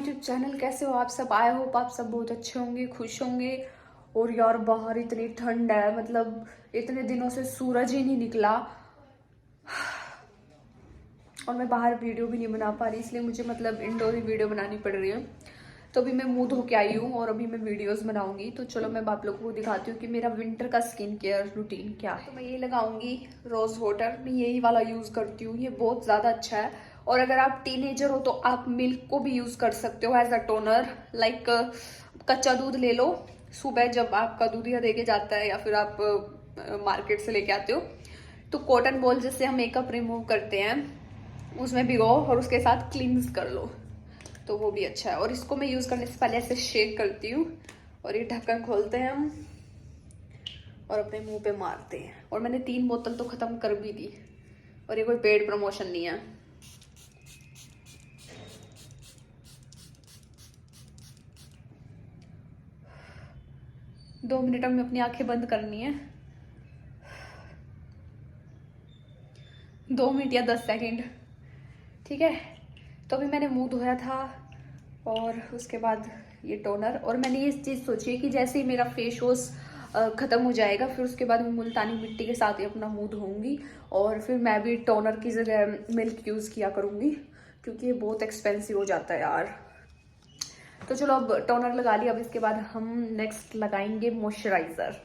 YouTube channel. कैसे हो आप सब? आई होप आप सब बहुत अच्छे होंगे, खुश होंगे। और यार बाहर इतनी ठंड है, मतलब इतने दिनों से सूरज ही नहीं निकला और मैं बाहर वीडियो भी नहीं बना पा रही, इसलिए मुझे मतलब इंडोर ही वीडियो बनानी पड़ रही है। तो अभी मैं मुंह धो के आई हूँ और अभी मैं वीडियोस बनाऊंगी। तो चलो मैं आप लोगों को दिखाती हूँ कि मेरा विंटर का स्किन केयर रूटीन क्या है। तो मैं ये लगाऊंगी रोज वाटर, मैं यही वाला यूज करती हूँ, ये बहुत ज़्यादा अच्छा है। और अगर आप टीनेजर हो तो आप मिल्क को भी यूज कर सकते हो एज अ टोनर। लाइक कच्चा दूध ले लो, सुबह जब आपका दूधिया दे के जाता है या फिर आप मार्केट से लेके आते हो, तो कॉटन बॉल जिससे हम मेकअप रिमूव करते हैं उसमें भिगो और उसके साथ क्लींस कर लो, तो वो भी अच्छा है। और इसको मैं यूज करने से पहले ऐसे शेक करती हूँ और ये ढक्कन खोलते हैं हम और अपने मुंह पे मारते हैं। और मैंने 3 बोतल तो खत्म कर भी दी, और ये कोई पेड प्रमोशन नहीं है। दो मिनट में अपनी आंखें बंद करनी है, 2 मिनट या 10 सेकेंड, ठीक है। तो अभी मैंने मुंह धोया था और उसके बाद ये टोनर, और मैंने ये चीज़ सोची है कि जैसे ही मेरा फेस वॉश ख़त्म हो जाएगा फिर उसके बाद मैं मुल्तानी मिट्टी के साथ ही अपना मुंह धोऊंगी। और फिर मैं भी टोनर की जगह मिल्क यूज़ किया करूँगी, क्योंकि ये बहुत एक्सपेंसिव हो जाता है यार। तो चलो अब टोनर लगा लिया, अब इसके बाद हम नेक्स्ट लगाएंगे moisturiser.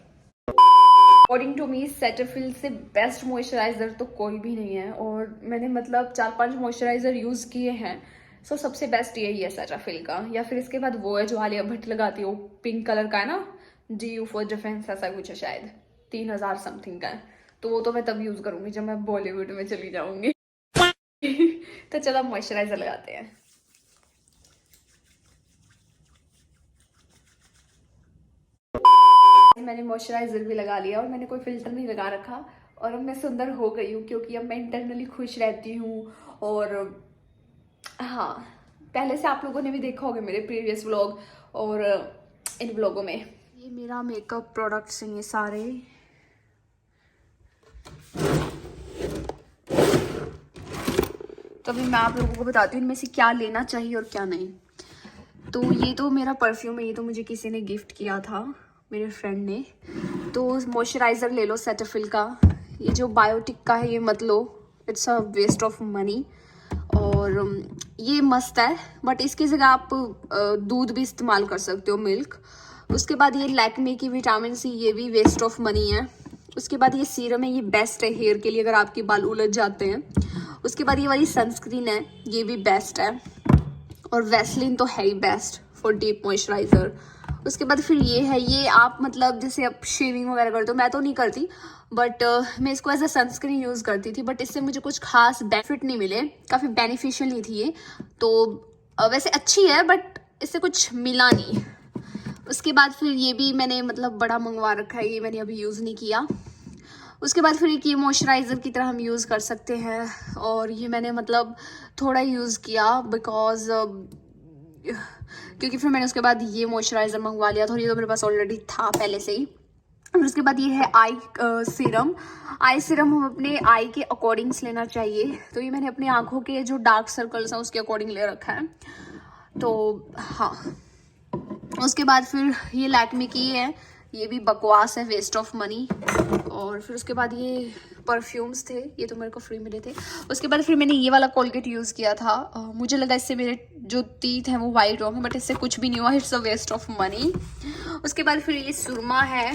According to me Cetaphil से बेस्ट मॉइस्चराइज़र तो कोई भी नहीं है, और मैंने मतलब 4-5 मॉइस्चराइज़र यूज़ किए हैं। सो सबसे बेस्ट यही है सेटाफिल का। या फिर इसके बाद वो है जो आलिया भट्ट लगाती है, वो पिंक कलर का है ना, DU फॉर डिफेंस ऐसा कुछ है शायद, 3000 समथिंग का है। तो वो तो मैं तब यूज़ करूँगी जब मैं बॉलीवुड में चली जाऊँगी तो चलो मॉइस्चराइज़र लगाते हैं। मैंने मॉइस्चराइजर भी लगा लिया और मैंने कोई फिल्टर नहीं लगा रखा, और अब मैं सुंदर हो गई हूँ क्योंकि अब मैं इंटरनली खुश रहती हूँ। और हाँ, पहले से आप लोगों ने भी देखा होगा मेरे प्रीवियस व्लॉग और इन व्लॉगों में। ये मेरा मेकअप प्रोडक्ट्स हैं ये सारे। तो अभी मैं आप लोगों को बताती हूँ इनमें से क्या लेना चाहिए और क्या नहीं। तो ये तो मेरा परफ्यूम है, ये तो मुझे किसी ने गिफ्ट किया था, मेरे फ्रेंड ने। तो मॉइस्चराइज़र ले लो सेटाफिल का, ये जो बायोटिक का है ये मत लो, it's a waste of money. और ये मस्त है, बट इसकी जगह आप दूध भी इस्तेमाल कर सकते हो, मिल्क। उसके बाद ये लैक्मे की विटामिन सी, ये भी वेस्ट ऑफ मनी है। उसके बाद ये सीरम है, ये बेस्ट है हेयर के लिए अगर आपके बाल उलझ जाते हैं। उसके बाद ये वाली सनस्क्रीन है, ये भी बेस्ट है। और वैसलीन तो है ही बेस्ट फॉर डीप मॉइस्चराइजर। उसके बाद फिर ये है, ये आप मतलब जैसे आप शेविंग वगैरह करते हो, मैं तो नहीं करती, बट मैं इसको एज अ सनस्क्रीन यूज़ करती थी, बट इससे मुझे कुछ खास बेनिफिट नहीं मिले, काफ़ी बेनिफिशियल नहीं थी ये। तो वैसे अच्छी है बट इससे कुछ मिला नहीं। उसके बाद फिर ये भी मैंने मतलब बड़ा मंगवा रखा है, ये मैंने अभी यूज़ नहीं किया। उसके बाद फिर एक ये मॉइस्चराइज़र की तरह हम यूज़ कर सकते हैं, और ये मैंने मतलब थोड़ा यूज़ किया बिकॉज क्योंकि फिर मैंने उसके बाद ये मॉइस्चराइज़र मंगवा लिया था, और ये तो मेरे पास ऑलरेडी था पहले से ही। और उसके बाद ये है आई सीरम। आई सीरम हम अपने आई के अकॉर्डिंग्स लेना चाहिए, तो ये मैंने अपनी आंखों के जो डार्क सर्कल्स हैं उसके अकॉर्डिंग ले रखा है। तो हाँ, उसके बाद फिर ये लैक्मे की है, ये भी बकवास है, वेस्ट ऑफ मनी। और फिर उसके बाद ये परफ्यूम्स थे, ये तो मेरे को फ्री मिले थे। उसके बाद फिर मैंने ये वाला कोलगेट यूज़ किया था, मुझे लगा इससे मेरे जो टीथ हैं वो वाइट होंगे, बट इससे कुछ भी नहीं हुआ, it's a waste of money. उसके बाद फिर ये सुरमा है,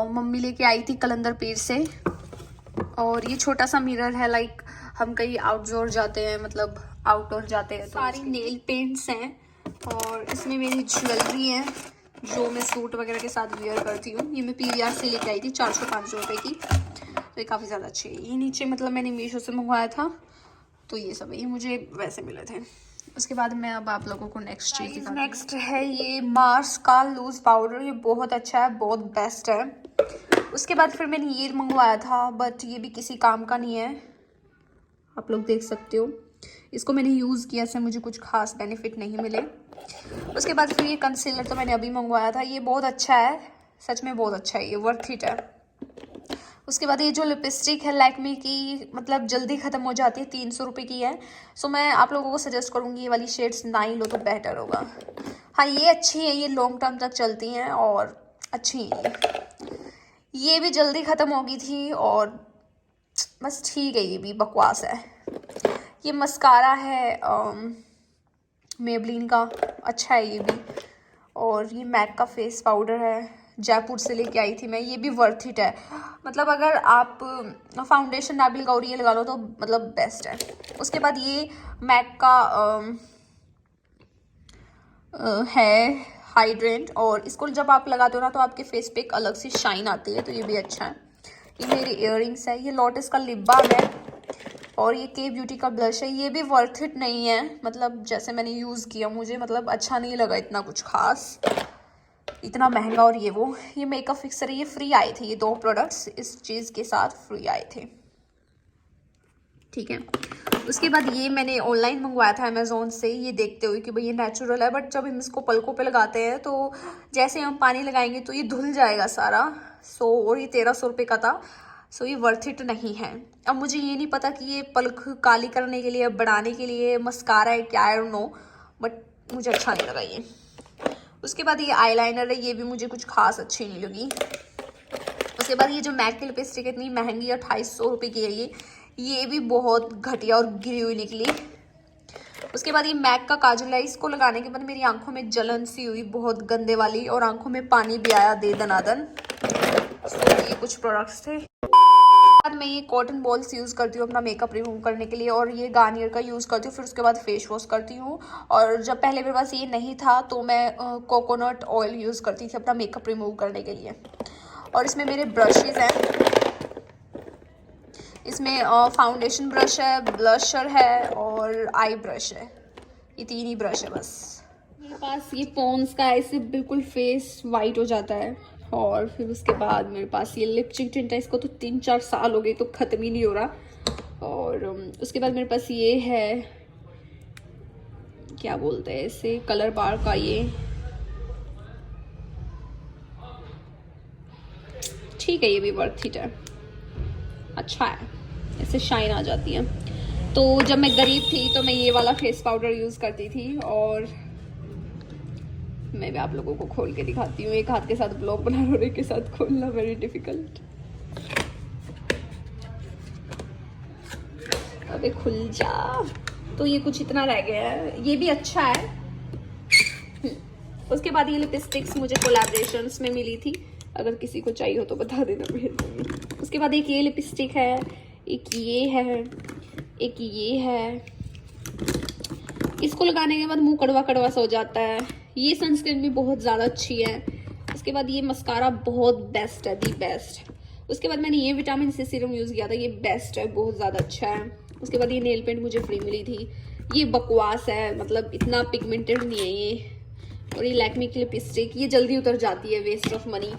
मम्मी लेके आई थी कलंदर पीर से। और ये छोटा सा मिरर है, लाइक हम कहीं आउटडोर जाते हैं, मतलब आउटडोर जाते हैं तो सारी नेल पेंट्स हैं। और इसमें मेरी ज्वेलरी है जो मैं सूट वगैरह के साथ वेयर करती हूँ, ये मैं PVR से लेके आई थी 400-500 रुपये की, तो ये काफ़ी ज़्यादा अच्छी है। ये नीचे मतलब मैंने मीशो से मंगवाया था, तो ये सब है, ये मुझे वैसे मिले थे। उसके बाद मैं अब आप लोगों को नेक्स्ट चीज़ दिखाती हूँ। नेक्स्ट है ये मार्स का लूज पाउडर, ये बहुत अच्छा है, बहुत बेस्ट है। उसके बाद फिर मैंने ये मंगवाया था, बट ये भी किसी काम का नहीं है, आप लोग देख सकते हो। इसको मैंने यूज़ किया, इससे मुझे कुछ खास बेनिफिट नहीं मिले। उसके बाद फिर ये कंसीलर तो मैंने अभी मंगवाया था, ये बहुत अच्छा है, सच में बहुत अच्छा है, ये वर्थ इट है। उसके बाद ये जो लिपस्टिक है लैक्मे की, मतलब जल्दी ख़त्म हो जाती है, 300 रुपये की है। सो मैं आप लोगों को सजेस्ट करूँगी ये वाली शेड्स ना ही लो तो बेटर होगा। हाँ ये अच्छी है, ये लॉन्ग टर्म तक चलती हैं और अच्छी हैं ये भी जल्दी ख़त्म हो गई थी और बस ठीक है, ये भी बकवास है। ये मस्कारा है मेबलिन का, अच्छा है ये भी। और ये मैक का फेस पाउडर है, जयपुर से लेके आई थी मैं, ये भी वर्थ इट है। मतलब अगर आप फाउंडेशन ना भी लगाओ और ये लगा लो तो मतलब बेस्ट है। उसके बाद ये मैक का है हाइड्रेंट, और इसको जब आप लगाते हो ना तो आपके फेस पे एक अलग सी शाइन आती है, तो ये भी अच्छा है। ये मेरी इयररिंग्स है, ये लोटस का लिप बाम है, और ये के ब्यूटी का ब्लश है। ये भी वर्थ इट नहीं है, मतलब जैसे मैंने यूज़ किया मुझे मतलब अच्छा नहीं लगा इतना कुछ खास, इतना महंगा। और ये मेकअप फिक्सर है, ये फ्री आए थे, ये 2 प्रोडक्ट्स इस चीज़ के साथ फ्री आए थे, ठीक है। उसके बाद ये मैंने ऑनलाइन मंगवाया था अमेज़ोन से, ये देखते हुए कि भाई ये नेचुरल है, बट जब हम इसको पलकों पे लगाते हैं तो जैसे हम पानी लगाएंगे तो ये धुल जाएगा सारा। और ये 1300 रुपये का था। ये वर्थ इट नहीं है। अब मुझे ये नहीं पता कि ये पलक काली करने के लिए, बढ़ाने के लिए मस्कारा है क्या, आई डोंट नो, बट मुझे अच्छा नहीं लगा ये। उसके बाद ये आईलाइनर है, ये भी मुझे कुछ खास अच्छी नहीं लगी। उसके बाद ये जो मैक की लिपस्टिक इतनी महंगी 2800 रुपये की है ये भी बहुत घटिया और गिरी हुई निकली। उसके बाद ये मैक का काजल है, इसको लगाने के बाद मेरी आंखों में जलन सी हुई बहुत गंदे वाली, और आंखों में पानी भी आया दे दनादन। ये कुछ प्रोडक्ट्स थे। बाद मैं ये कॉटन बॉल्स यूज़ करती हूँ अपना मेकअप रिमूव करने के लिए, और ये गार्नियर का यूज़ करती हूँ। फिर उसके बाद फेस वॉश करती हूँ, और जब पहले मेरे पास ये नहीं था तो मैं कोकोनट ऑयल यूज़ करती थी अपना मेकअप रिमूव करने के लिए। और इसमें मेरे ब्रशेज़ हैं, इसमें फाउंडेशन ब्रश है, ब्लशर है और आई ब्रश है, ये 3 ही ब्रश है बस। मेरे पास ये पॉन्स का है, इससे बिल्कुल फेस वाइट हो जाता है। और फिर उसके बाद मेरे पास ये लिपस्टिक टिंट है, इसको तो 3-4 साल हो गए तो ख़त्म ही नहीं हो रहा। और उसके बाद मेरे पास ये है, क्या बोलते हैं इसे, कलर बार का, ये ठीक है, ये भी वर्थ इट है, अच्छा है, इससे शाइन आ जाती है। तो जब मैं गरीब थी तो मैं ये वाला फेस पाउडर यूज़ करती थी, और मैं भी आप लोगों को खोल के दिखाती हूँ। एक हाथ के साथ ब्लॉग बना रहा और एक के साथ खोलना वेरी डिफिकल्ट। अबे खुल जा। तो ये कुछ इतना रह गया है, ये भी अच्छा है। उसके बाद ये लिपस्टिक्स मुझे कोलैबोरेशंस में मिली थी, अगर किसी को चाहिए हो तो बता देना, भेज दूँगी। उसके बाद एक ये लिपस्टिक है, एक ये है, एक ये है। इसको लगाने के बाद मुंह कड़वा कड़वा सा हो जाता है। ये सनस्क्रीन भी बहुत ज़्यादा अच्छी है। उसके बाद ये मस्कारा बहुत बेस्ट है, दी बेस्ट। उसके बाद मैंने ये विटामिन सी सीरम यूज़ किया था, ये बेस्ट है, बहुत ज़्यादा अच्छा है। उसके बाद ये नेल पेंट मुझे फ्री मिली थी, ये बकवास है, मतलब इतना पिगमेंटेड नहीं है ये। और ये लैक्मे की लिपस्टिक, ये जल्दी उतर जाती है, वेस्ट ऑफ मनी।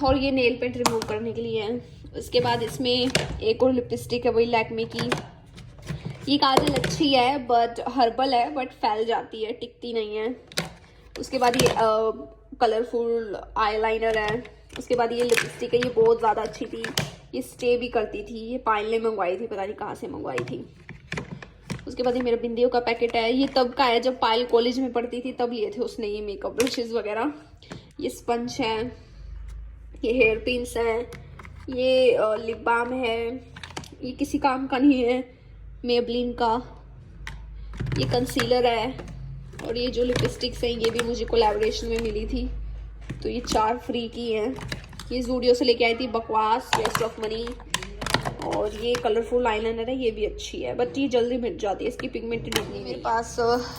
और ये नेल पेंट रिमूव करने के लिए है। उसके बाद इसमें एक और लिपस्टिक है, वही लैक्मे की। ये काजल अच्छी है बट हर्बल है, बट फैल जाती है, टिकती नहीं है। उसके बाद ये कलरफुल आईलाइनर है। उसके बाद ये लिपस्टिक है, ये बहुत ज़्यादा अच्छी थी, ये स्टे भी करती थी। ये पायल ने मंगवाई थी, पता नहीं कहाँ से मंगवाई थी। उसके बाद ये मेरा बिंदियों का पैकेट है, ये तब का है जब पायल कॉलेज में पढ़ती थी तब लिए थे उसने ये मेकअप ब्रशेज़ वगैरह। ये स्पंज है, ये हेयर पिन्स है, ये लिप बाम है, ये किसी काम का नहीं है, मेबलिन का। ये कंसीलर है, और ये जो लिपस्टिक्स हैं ये भी मुझे कोलैबोरेशन में मिली थी, तो ये 4 फ्री की हैं। ये ज़ूडियो से लेके आई थी, बकवास, वेस्ट ऑफ मनी। और ये कलरफुल आईलाइनर है, ये भी अच्छी है बट ये जल्दी मिट जाती है, इसकी पिगमेंटेड नहीं। मेरे पास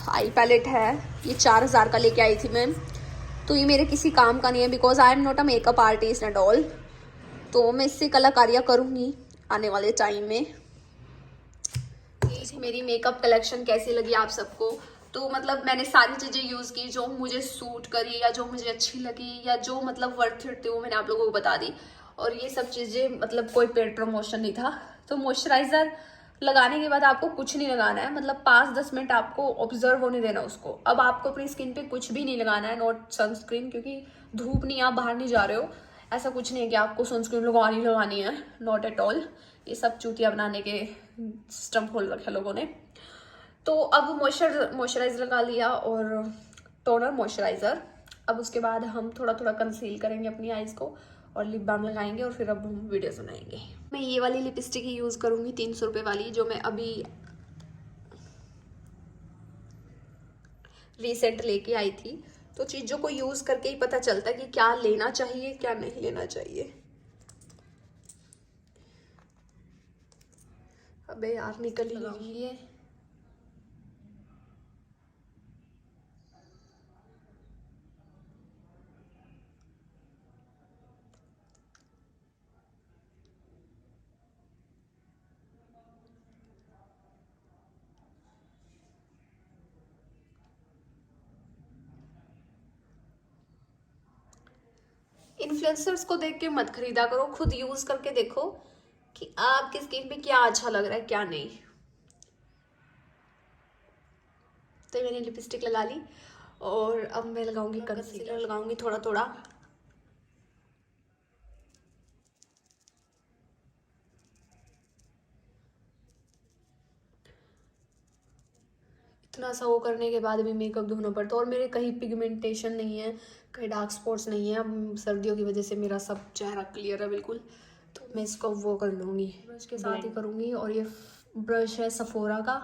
आई पैलेट है, ये 4000 का लेके आई थी मैं, तो ये मेरे किसी काम का नहीं है, because I am not a makeup artist and all. तो मैं इससे कलाकारियाँ करूँगी आने वाले टाइम में। मेरी मेकअप कलेक्शन कैसी लगी आप सबको? तो मतलब मैंने सारी चीज़ें यूज़ की जो मुझे सूट करी या जो मुझे अच्छी लगी या जो मतलब वर्थ इट थी, वो मैंने आप लोगों को बता दी। और ये सब चीज़ें मतलब कोई पेड प्रमोशन नहीं था। तो मॉइस्चराइज़र लगाने के बाद आपको कुछ नहीं लगाना है, मतलब 5-10 मिनट आपको ऑब्जर्व होने देना उसको। अब आपको अपनी स्किन पे कुछ भी नहीं लगाना है, नॉट सनस्क्रीन, क्योंकि धूप नहीं, आप बाहर नहीं जा रहे हो। ऐसा कुछ नहीं है कि आपको सनस्क्रीन लगानी है, नॉट एट ऑल। ये सब चूतिया बनाने के सिस्टम खोल रखे लोगों ने। तो अब मॉइस्चराइजर लगा लिया और टोनर मॉइस्चराइजर। अब उसके बाद हम थोड़ा थोड़ा कंसील करेंगे अपनी आईज को और लिप बाम लगाएंगे और फिर अब हम वीडियोस बनाएंगे। मैं ये वाली लिपस्टिक ही यूज़ करूँगी 300 रुपये वाली, जो मैं अभी रिसेंट लेके आई थी। तो चीज़ों को यूज़ करके ही पता चलता है कि क्या लेना चाहिए क्या नहीं लेना चाहिए। अबे यार निकल ही लगाऊंगी ये। इन्फ्लुएंसर्स को देख के मत खरीदा करो, खुद यूज करके देखो कि आपकी स्किन पे क्या अच्छा लग रहा है क्या नहीं। तो मैंने लिपस्टिक लगा ली और अब मैं लगाऊंगी कंसीलर, लगाऊंगी थोड़ा थोड़ा। इतना सा वो करने के बाद भी मेकअप धोना पड़ता है। और मेरे कहीं पिगमेंटेशन नहीं है, कहीं डार्क स्पॉट्स नहीं है। अब सर्दियों की वजह से मेरा सब चेहरा क्लियर है बिल्कुल। तो मैं इसको वो कर लूँगी, ब्रश के साथ ही करूँगी। और ये ब्रश है सफोरा का।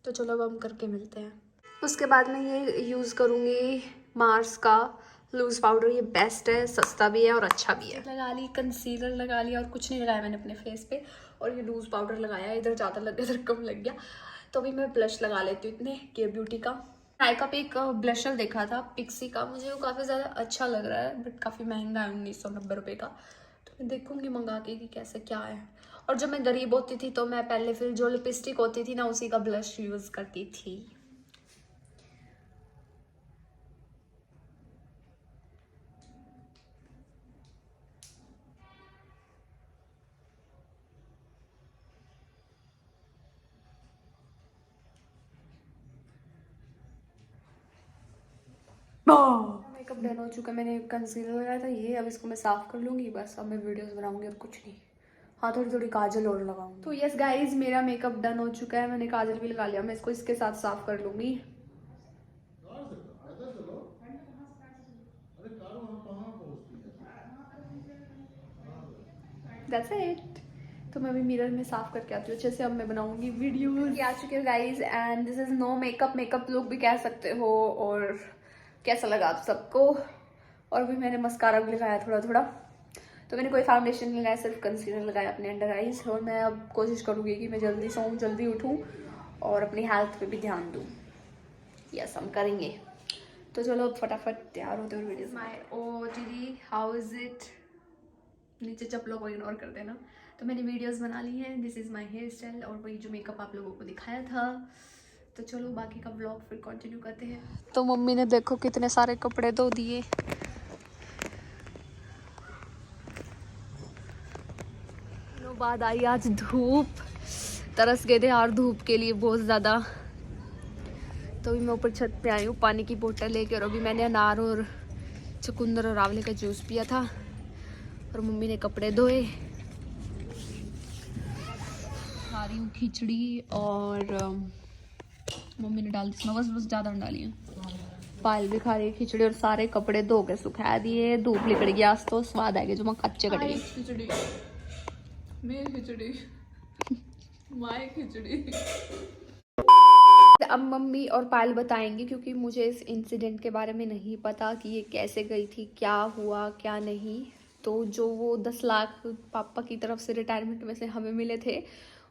तो चलो अब हम करके मिलते हैं। उसके बाद मैं ये यूज़ करूँगी मार्स का लूज़ पाउडर। ये बेस्ट है, सस्ता भी है और अच्छा भी है। लगा ली, कंसीलर लगा लिया और कुछ नहीं लगाया मैंने अपने फेस पे। और ये लूज़ पाउडर लगाया, इधर ज़्यादा लग गया इधर कम लग गया। तो अभी मैं ब्लश लगा लेती हूँ इतने के ब्यूटी का। नायका पे एक ब्लशर देखा था पिक्सी का, मुझे वो काफ़ी ज़्यादा अच्छा लग रहा है बट काफ़ी महंगा है, 1990 रुपये का। तो मैं देखूँगी मंगा के कि कैसे क्या है। और जब मैं गरीब होती थी तो मैं पहले फिर जो लिपस्टिक होती थी ना उसी का ब्लश यूज़ करती थी। मेकअप डन हो चुका है, मैंने कंसीलर लगाया था ये। अब इसको मैं साफ कर लूँगी बस। अब मैं वीडियोस बनाऊँगी और कुछ नहीं। हाँ थोड़ी थोड़ी काजल और लगाऊंगी। तो यस गाइज मेरा मेकअप डन हो चुका है, मैंने काजल भी लगा लिया। मैं इसको इसके साथ साफ कर लूँगी। That's it। तो मैं अभी मिरर में साफ करके आती हूँ अच्छे से। अब मैं बनाऊंगी वीडियो। आ चुके हो guys and this is no makeup look भी कह सकते हो। और कैसा लगा आप सबको। और भी मैंने मस्कारा भी लगाया थोड़ा थोड़ा। तो मैंने कोई फाउंडेशन नहीं लगाया, सिर्फ कंसीलर लगाया अपने अंडर आईज। और मैं अब कोशिश करूँगी कि मैं जल्दी सोऊं, जल्दी उठूँ और अपनी हेल्थ पे भी ध्यान दूँ। यस हम करेंगे। तो चलो अब फटाफट तैयार होते हुए वीडियो। माय ओ दीदी हाउ इज इट। नीचे चप्पलों को इग्नोर कर देना। तो मैंने वीडियोस बना ली हैं। This is my hairstyle और वही जो मेकअप आप लोगों को दिखाया था। तो चलो बाकी का व्लॉग फिर कंटिन्यू करते हैं। तो मम्मी ने देखो कितने सारे कपड़े धो दिए। दिनों बाद आई आज धूप, तरस गए थे यार धूप के लिए बहुत ज़्यादा। तो अभी मैं ऊपर छत पे आई हूँ पानी की बोतल लेके। और अभी मैंने अनार और चुकंदर और आंवले का जूस पिया था। और मम्मी ने कपड़े धोए। खा रही हूँ खिचड़ी और मम्मी ने डाल दी इसमें बस ज़्यादा डाली है। पायल भी खा रही है खिचड़ी और सारे कपड़े धो के सुखा दिए। धूप निकल गया आज तो स्वाद आएगा जो मैं कच्चे कट गए। खिचड़ी मेरी खिचड़ी माय खिचड़ी। अब मम्मी और पायल बताएंगे क्योंकि मुझे इस इंसिडेंट के बारे में नहीं पता कि ये कैसे गई थी, क्या हुआ क्या नहीं। तो जो वो 10 लाख पापा की तरफ से रिटायरमेंट में से हमें मिले थे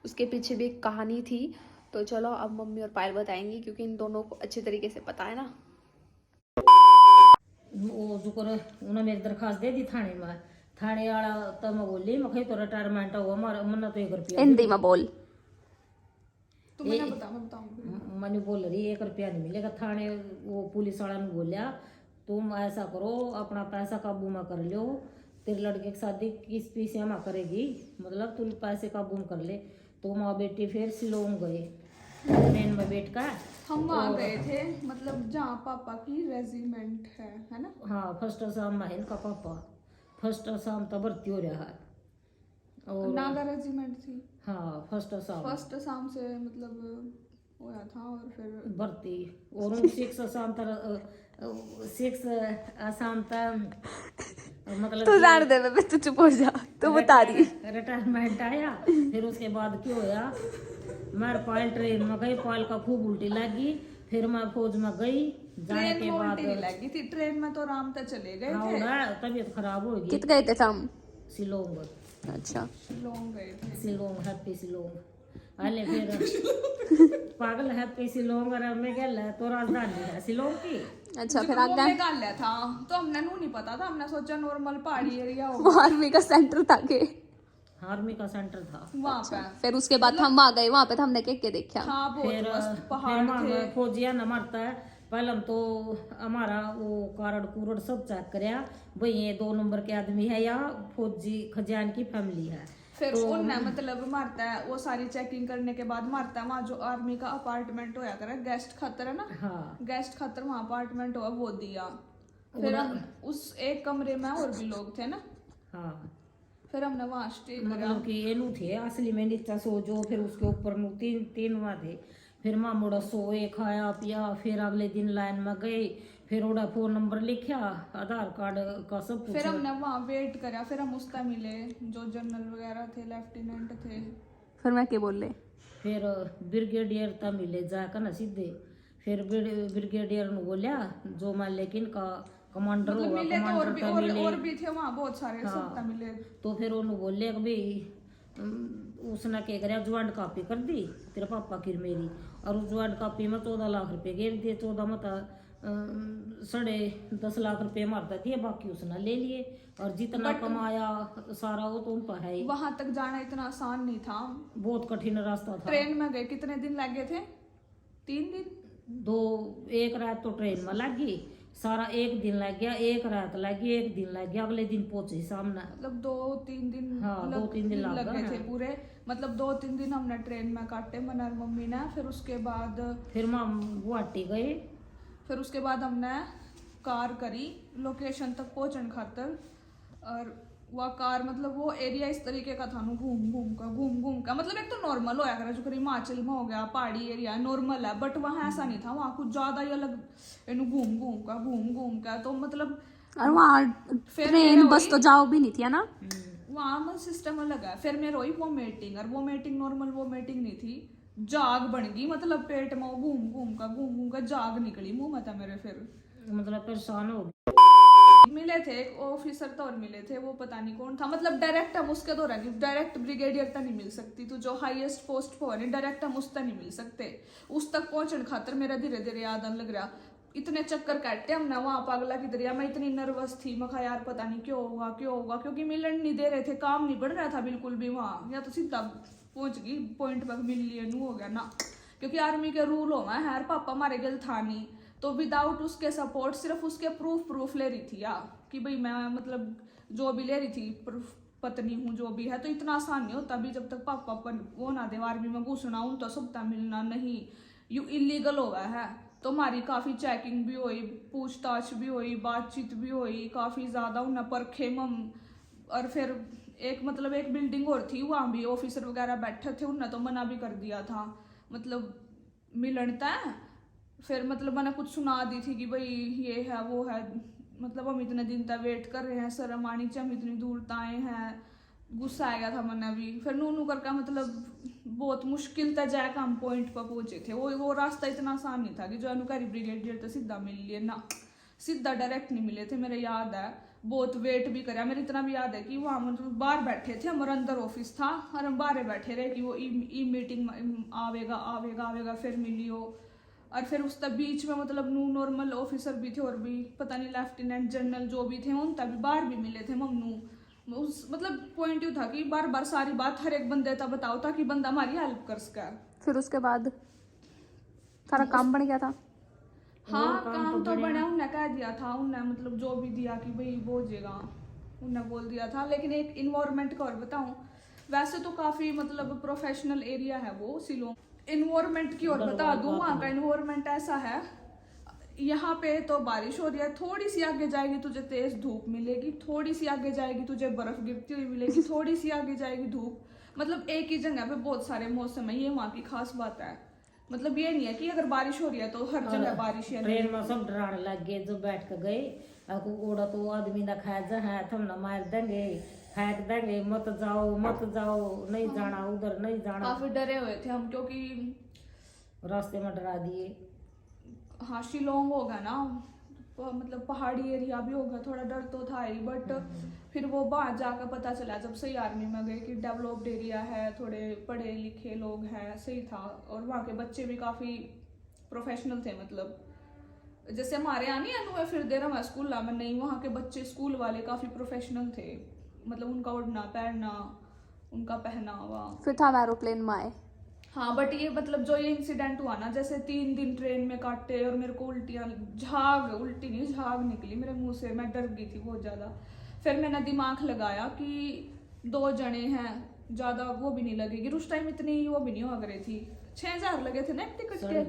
उसके पीछे भी एक कहानी थी। तो चलो अब मम्मी और पायल बताएंगी क्योंकि इन दोनों को अच्छे तरीके से पता है ना। वो जुकर उन्होंने मेरी दरखास्त दे दी थाने में। थाने वाला तो मैं बोली मैं तो रिटायरमेंट हुआ हमारा मन्ना तो 1 रुपया हिंदी में बोल। मैंने बोल रही 1 रुपया नहीं मिलेगा। थाने वो पुलिस वाला ने बोलिया तुम ऐसा करो अपना पैसा काबू में कर लो। तेरे लड़के की शादी किस पैसे में करेगी, मतलब तुम पैसे काबू में कर ले। तो माँ बेटी फिर शिलोंग गए। ट्रेन में बैठ कर। हम वहाँ गए थे मतलब जहाँ पापा की रेजिमेंट है ना। हाँ, फर्स्ट आसाम में है इनका पापा, फर्स्ट आसाम तब भर्ती हो रहा है। और नागा रेजिमेंट थी। हाँ, फर्स्ट आसाम से मतलब होया था और फिर भर्ती। और सिक्स आसाम तक मतलब तू जान दे बेबे, तू चुप हो जा, तू बता रही। रिटायरमेंट आया। फिर उसके बाद क्या होया, मैं पायल ट्रेन में गई, पायल का खूब उल्टी लगी। फिर मैं फौज में गई, जाने ट्रेन के में बाद उल्टी नहीं लगी थी, ट्रेन में तो आराम से चले गए हाँ थे। ना, तबीयत खराब हो गई। कित गए थे हम? शिलोंग। अच्छा, शिलोंग गए थे। शिलोंग, हैप्पी शिलोंग। अले फिर पागल हैप्पी शिलोंग और मैं गया तो राजधानी है शिलोंग की। अच्छा, फिर वो आगे मेघालय था तो हमने नहीं पता था, हमने सोचा नॉर्मल पहाड़ी एरिया होगा वो आर्मी का सेंटर था के? आर्मी का सेंटर था। वहाँ पे। फिर उसके बाद हम वहाँ गए, वहाँ पे तो हमने क्या देखा? हाँ बहुत फिर मस्त फिर पहाड़ थे। फौजिया न मरता है। पहले हम तो हमारा वो कारड कूरड सब चेक कराया, भाई ये 2 नंबर के आदमी है या फौजी खजान की फैमिली है। फिर उनने मतलब मारता है, वो सारी चेकिंग करने के बाद मारता है। वहाँ जो आर्मी का अपार्टमेंट होया करे, गेस्ट खातर है ना। हाँ, गेस्ट खातर वहाँ अपार्टमेंट हुआ, वो दिया। फिर हम उस एक कमरे में और भी लोग थे ना, हाँ, फिर हमने वहाँ स्टे करा। मतलब कि ये नू थे असली में नीचा सो जो, फिर उसके ऊपर नू तीन वहाँ थे। फिर मामूड़ा सोए, खाया पिया। फिर अगले दिन लाइन में गए, फिर ओड़ा फोन नंबर लिखा, आधार कार्ड का सब कुछ। फिर हमने वहाँ वेट करा, फिर हम उसका मिले जो जनरल वगैरह थे, लेफ्टिनेंट थे। फिर मैं क्या बोल रहे? फिर ब्रिगेडियर तक मिले जाकर ना सीधे। फिर ब्रिगेडियर ने बोलिया जो मान लेकिन का कमांडर मतलब होगा, मिले तो और कमांडर भी तक मिले। और भी थे वहाँ बहुत सारे, हाँ। सबका मिले। तो फिर उन्होंने बोले कि भाई उसने क्या कराया, ज्वाइंट कॉपी कर दी तेरे पापा की मेरी। और उस ज्वाइंट कॉपी में 14 लाख रुपए गिर दिए। 14 मत 10.5 लाख रुपए मारता दिए, बाकी उसने ले लिए। और जितना कमाया सारा वो तो उन पर है ही। वहां तक जाना इतना आसान नहीं था, बहुत कठिन रास्ता था। ट्रेन में गए कितने दिन लगे थे? 3 दिन। 1 रात तो ट्रेन में लगी, सारा 1 दिन लग गया, 1 रात लगी, 1 दिन लग गया। अगले दिन पहुंचे सामने। मतलब 2-3 दिन हाँ, 2-3 दिन लग लगे गए थे पूरे। मतलब 2-3 दिन हमने ट्रेन में काटे, मन और मम्मी ने। फिर उसके बाद फिर हम गुवाहाटी गए। फिर उसके बाद हमने कार करी लोकेशन तक पहुंचने खातर। और वह कार मतलब वो एरिया इस तरीके का था, घूम घूम का मतलब एक तो नॉर्मल होया करे, जो करीब हिमाचल में हो गया पहाड़ी एरिया नॉर्मल है, बट वहाँ ऐसा नहीं था। वहाँ कुछ ज्यादा ही अलग, घूम घूम का तो मतलब। और वहाँ ट्रेन बस तो जाओ भी नहीं थी, है ना? वहाँ सिस्टम अलग है। फिर मेरे हुई वोमिटिंग, और वोमिटिंग नॉर्मल वोमिटिंग नहीं थी, जाग बन गई। मतलब पेट में घूम घूम का जाग निकली मुंह में था मेरे। फिर मतलब परेशान हो गए। मिले थे एक ऑफिसर तो और मिले थे, वो पता नहीं कौन था। मतलब डायरेक्ट हम उसके दौरान नहीं, डायरेक्ट ब्रिगेडियर तक नहीं मिल सकती, तो जो हाईएस्ट पोस्ट पर है डायरेक्ट हम उस तक नहीं मिल सकते। उस तक पहुंचने खातर मेरा धीरे धीरे याद आने लग रहा। इतने चक्कर काटे हमने वहां पागला की दरिया। मैं इतनी नर्वस थी, मैं यार पता नहीं क्यों होगा, क्योंकि मिलन नहीं दे रहे थे, काम नहीं बढ़ रहा था बिल्कुल भी वहाँ। या तो सीधा पहुंच गई पॉइंट पर मिल लिया, नू हो गया ना, क्योंकि आर्मी के रूल हो गए यार। पापा हमारे गल था नहीं, तो विदाउट उसके सपोर्ट, सिर्फ उसके प्रूफ ले रही थी यार कि भाई मैं मतलब जो भी ले रही थी पत्नी हूँ जो भी है। तो इतना आसान नहीं होता भी, जब तक पापा वो ना दे आर्मी में घुसना, उन तो सबका मिलना नहीं, यू इलीगल हो गया है। तो हमारी काफी चेकिंग भी हुई, पूछताछ भी हुई, बातचीत भी हुई काफी ज्यादा। उन्हें परखे मम। और फिर एक मतलब एक बिल्डिंग और थी, वहां भी ऑफिसर वगैरह बैठे थे, उन्हें तो मना भी कर दिया था मतलब मिलनता है। फिर मतलब मैंने कुछ सुना दी थी कि भाई ये है वो है, मतलब हम इतने दिन तक वेट कर रहे हैं, शर्म आनी चाहिए, हम इतनी दूर तक आए हैं। गुस्सा आ गया था मैंने भी। फिर नू करके मतलब बहुत मुश्किल था जाकर हम पॉइंट पर पहुंचे थे। वो रास्ता इतना आसान नहीं था कि जो अनुकारी ब्रिगेडियर तो सीधा मिल लिए ना, सीधा डायरेक्ट नहीं मिले थे। मेरे याद है बहुत वेट भी करा। मेरे इतना भी याद है कि वहाँ मतलब बाहर बैठे थे, हमारे अंदर ऑफिस था और हम बाहर बैठे रहे कि वो ई मीटिंग आवेगा फिर मिलियो। और फिर उस तक बीच में मतलब नॉर्मल ऑफिसर भी थे और भी पता नहीं लेफ्टिनेंट जनरल जो भी थे, उन तभी बाहर भी मिले थे मम्नू। उस मतलब पॉइंट यू था कि बार बार सारी बात हर एक बंदे तक बताओ ताकि बंदा हमारी हेल्प कर सके। फिर उसके बाद सारा काम बन गया था। हाँ काम तो बना, उन्हें कह दिया था, उन्हें मतलब जो भी दिया कि भाई वो जगह उन्हें बोल दिया था। लेकिन एक इन्वायरमेंट का और बताऊं, वैसे तो काफी मतलब प्रोफेशनल एरिया है वो शिलोंग। इन्वायरमेंट की और बता दूं, वहाँ का इन्वायरमेंट ऐसा है, यहाँ पे तो बारिश हो रही है, थोड़ी सी आगे जाएगी तुझे तेज धूप मिलेगी, थोड़ी सी आगे जाएगी तुझे बर्फ गिरती हुई मिलेगी, थोड़ी सी आगे जाएगी धूप, मतलब एक ही जगह पे बहुत सारे मौसम है। ये वहाँ की खास बात है। मतलब ये नहीं है कि अगर बारिश हो रही है तो हर जगह बारिश है। ट्रेन में सब डराने लग गए, जो बैठ के गए आपको ओड़ा तो आदमी ना खाया जा है, तुम ना मार देंगे, फेंक देंगे, मत जाओ मत जाओ, नहीं जाना उधर, नहीं जाना। काफी डरे हुए थे हम, क्योंकि रास्ते में डरा दिए। हाँ शिलोंग होगा ना, मतलब पहाड़ी एरिया भी होगा, थोड़ा डर तो था ही, बट फिर वो बाहर जाकर पता चला जब सही आर्मी में गए कि डेवलप्ड एरिया है, थोड़े पढ़े लिखे लोग हैं, सही था। और वहाँ के बच्चे भी काफ़ी प्रोफेशनल थे, मतलब जैसे हमारे यहाँ नहीं अनुए फिर दे रहा स्कूल में, नहीं, वहाँ के बच्चे स्कूल वाले काफ़ी प्रोफेशनल थे, मतलब उनका उड़ना पैरना, उनका पहनावा। फिर हम एरोप्लेन में आए। हाँ बट ये मतलब जो ये इंसिडेंट हुआ ना, जैसे 3 दिन ट्रेन में काटे और मेरे को उल्टियाँ, उल्टी नहीं झाग निकली मेरे मुंह से, मैं डर गई थी बहुत ज़्यादा। फिर मैंने दिमाग लगाया कि 2 जने हैं, ज़्यादा वो भी नहीं लगेगी, उस टाइम इतनी वो भी नहीं हुआ करे थी, 6,000 लगे थे ना एक टिकट के,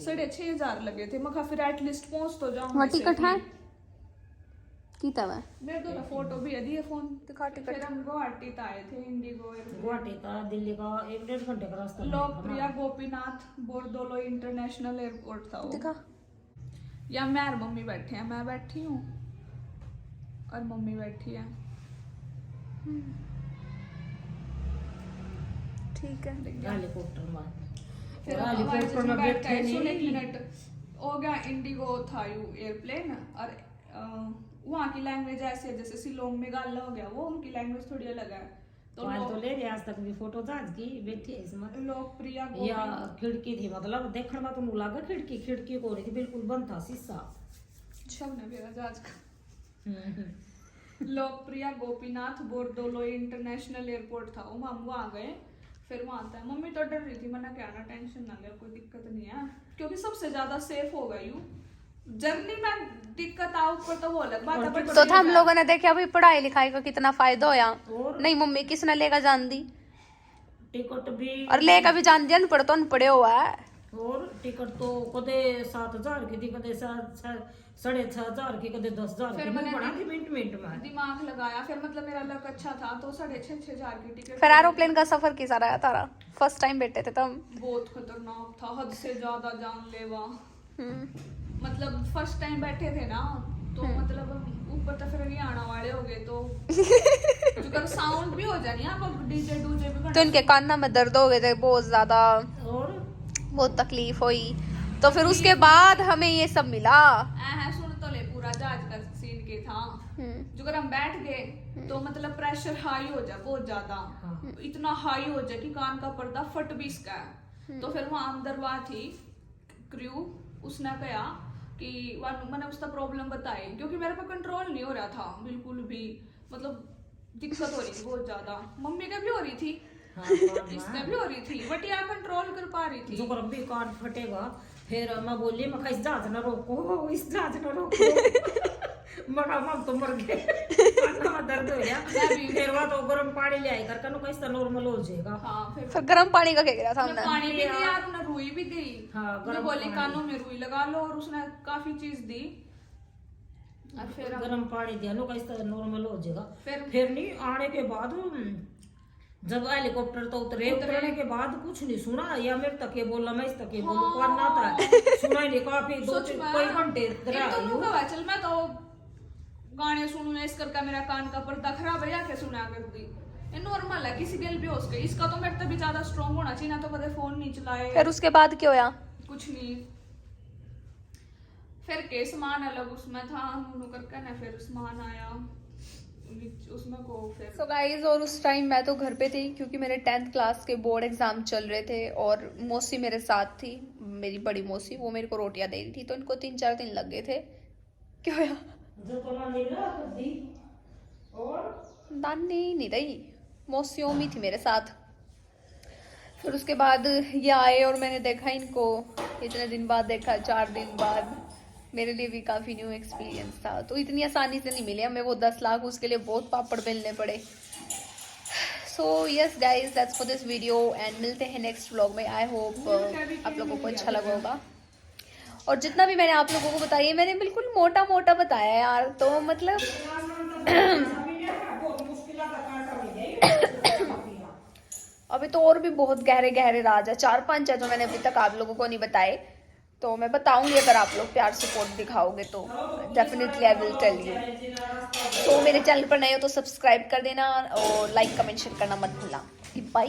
6,500 लगे थे। मैं फिर एटलीस्ट पहुँच तो जाऊँ। टिकट है की तब है मेरे दो फोटो भी है, दिए फोन दिखा टिकट। फिर हम गुवाहाटी तो आए थे, इंडिगो गुवाहाटी का दिल्ली का 1-1.5 घंटे का रास्ता। लोकप्रिया गोपीनाथ बोरदोलो इंटरनेशनल एयरपोर्ट था वो। दिखा। या मैं और मम्मी बैठे हैं, मैं बैठी हूँ और मम्मी बैठी है। ठीक है। हेलीकॉप्टर में फिर हेलीकॉप्टर में बैठे नहीं। मिनट हो गया, इंडिगो था यू एयरप्लेन, और वहाँ की लैंग्वेज ऐसी है जैसे शिलोंग में गाला हो गया, वो उनकी लैंग्वेज थोड़ी अलग है। तो ले गए आज तक भी फोटो जहाज की बैठी है इसमें। लोकप्रिया या खिड़की थी, मतलब देखने में तो मुँह लगा खिड़की को नहीं थी, बिल्कुल बंद था शीशा। शब ने मेरा जहाज का। लोकप्रिया गोपीनाथ बोरदोलो इंटरनेशनल एयरपोर्ट था वो, हम वहाँ गए। फिर वहाँ था, मम्मी तो डर रही थी, मैंने क्या ना टेंशन ना लिया, कोई दिक्कत नहीं है, क्योंकि सबसे ज्यादा सेफ होगा यू। जर्नी में दिक्कत आओ पर तो वो अलग बात है, बट तो हम लोगों ने देखा भाई पढ़ाई लिखाई का कितना फायदा होया। नहीं मम्मी किसने लेकर जान दी, टिकट भी और लेकर भी जान दिया, अनपढ़ तो अनपढ़े हुआ है। और टिकट तो कदे 7,000 की थी, कदे 6,500 की, कदे 10,000 की, मैंने बना थी मिनट में दिमाग लगाया। फिर मतलब मेरा लक अच्छा था तो 6,500 की टिकट। फिर एरोप्लेन का सफर कैसा रहा तारा? फर्स्ट टाइम बैठे थे तब। बहुत खतरनाक था, हद से ज्यादा जानलेवा। मतलब फर्स्ट टाइम बैठे थे ना, तो मतलब ऊपर तो फिर नहीं आने वाले हो गए, तो जो साउंड भी हो जानी है, डीजे डूजे भी, तो इनके कान में दर्द हो गए थे बहुत ज्यादा, और बहुत तकलीफ हुई। तो फिर उसके बाद हमें ये सब मिला। सुन तो ले, पूरा जहाज का सीन के था, जो अगर हम बैठ गए तो मतलब प्रेशर हाई हो जाए बहुत ज्यादा, इतना हाई हो जाए कि कान का पर्दा फट भी इसका है। तो फिर वहां अंदर वहाँ थी क्रू, उसने कहा कि मैंने उसका प्रॉब्लम बताई, क्योंकि मेरे पे कंट्रोल नहीं हो रहा था बिल्कुल भी, मतलब दिक्कत हो रही थी बहुत ज्यादा। मम्मी का भी हो रही थी, इसने भी हो रही थी, बट यार कंट्रोल कर पा रही थी। जो भी कान फटेगा, फिर मैं बोली मैं इस जहाज न रोको, इस जहाज न रोको। मरा हम तो मर गए, दर्द हो गया। फिर वह तो गर्म पानी ले आई करके कैसे तो नॉर्मल हो जाएगा। हाँ फिर गर्म पानी का क्या करा था हमने? पानी भी दिया और उन्हें रुई भी दी। हाँ, मैं बोली कानों में रुई लगा लो, और उसने काफी चीज दी, और फिर गर्म पानी दिया लो कैसे तो नॉर्मल हो जाएगा। फिर नहीं आने के बाद जब हेलीकॉप्टर तो उतरने के बाद कुछ नहीं सुना, या मेरे तक ये बोला, मैं इस तक ये बोलूं, कौन ना था सुना ही नहीं। काफी 2-3 घंटे चल मैं तो गाने सुनू, इस करके मेरा कान का पर्दा खराब है, या क्या सुना कर दी, ये नॉर्मल है, किसी के भी हो सके। इसका तो मेरे तक भी ज्यादा स्ट्रॉन्ग होना चाहिए ना, तो कदे फोन नहीं चलाए। फिर उसके बाद क्या होया? कुछ नहीं, फिर के सामान अलग उसमें था, नूनू करके ना फिर सामान आया उसमें को फिर। So guys, और उस टाइम मैं तो घर पे थी, क्योंकि मेरे 10th क्लास के बोर्ड एग्जाम चल रहे थे, और मौसी मेरे साथ थी, मेरी बड़ी मौसी, वो मेरे को रोटियां दे रही थी, तो इनको 3-4 दिन लग गए थे। क्या होया? दानी नहीं रही, मौसी ओमी थी मेरे साथ। फिर उसके बाद ये आए और मैंने देखा इनको, इतने दिन बाद देखा, 4 दिन बाद। मेरे लिए भी काफ़ी न्यू एक्सपीरियंस था। तो इतनी आसानी से नहीं मिले हमें वो 10 लाख, उसके लिए बहुत पापड़ बेलने पड़े। So yes guys that's for this video and मिलते हैं नेक्स्ट व्लॉग में। आई होप आप लोगों को अच्छा लगा होगा। और जितना भी मैंने आप लोगों को बताया मैंने बिल्कुल मोटा मोटा बताया यार, तो मतलब अभी तो और भी बहुत गहरे गहरे राज है, 4-5 है जो मैंने अभी तक आप लोगों को नहीं बताए। तो मैं बताऊंगी अगर आप लोग प्यार सपोर्ट दिखाओगे तो definitely I will tell you. तो मेरे चैनल पर नए हो तो सब्सक्राइब कर देना और लाइक कमेंट शेयर करना मत भूलना। बाय।